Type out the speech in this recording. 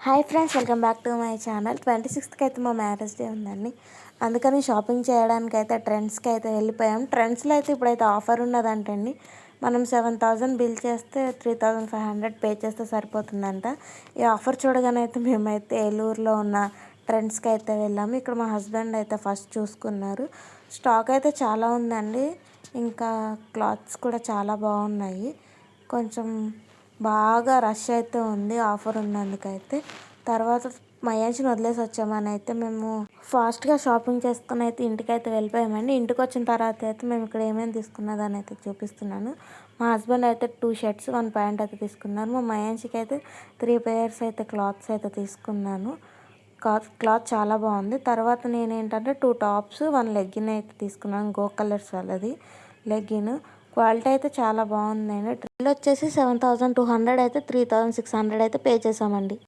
Hi friends, welcome back to my channel. 26కి అయితే మా మ్యారేజ్ డే ఉందండి. అందుకని షాపింగ్ చేయడానికి అయితే ట్రెండ్స్కి అయితే వెళ్ళిపోయాం. ట్రెండ్స్లో అయితే ఇప్పుడైతే ఆఫర్ ఉన్నదంటండి. మనం 7,000 బిల్ చేస్తే 3,500 పే చేస్తే సరిపోతుందంట. ఈ ఆఫర్ చూడగానే అయితే మేమైతే ఏలూరులో ఉన్న ట్రెండ్స్కి అయితే వెళ్ళాము. ఇక్కడ మా హస్బెండ్ అయితే ఫస్ట్ చూసుకున్నారు. స్టాక్ అయితే చాలా ఉందండి. ఇంకా క్లాత్స్ కూడా చాలా బాగున్నాయి. కొంచెం బాగా రష్ అయితే ఉంది ఆఫర్ ఉన్నందుకైతే. తర్వాత మహేష్ని వదిలేసి వచ్చామని అయితే మేము ఫాస్ట్గా షాపింగ్ చేసుకుని అయితే ఇంటికైతే వెళ్ళిపోయామండి. ఇంటికి వచ్చిన తర్వాత అయితే మేము ఇక్కడ ఏమేమి తీసుకున్నదని అయితే చూపిస్తున్నాను. మా హస్బెండ్ అయితే 2 షర్ట్స్ 1 ప్యాంట్ అయితే తీసుకున్నారు. మా మహేష్కి అయితే 3 పేర్స్ అయితే క్లాత్స్ అయితే తీసుకున్నాను. క్లాత్ చాలా బాగుంది. తర్వాత నేను ఏంటంటే 2 టాప్స్ 1 లెగ్గిన్ అయితే తీసుకున్నాను. గో కలర్స్ వాళ్ళది లెగ్గిన్. క్వాలిటీ అయితే చాలా బాగుందండి. ట్రిల్ వచ్చేసి 7,200 అయితే 3,600 అయితే పే చేసామండి.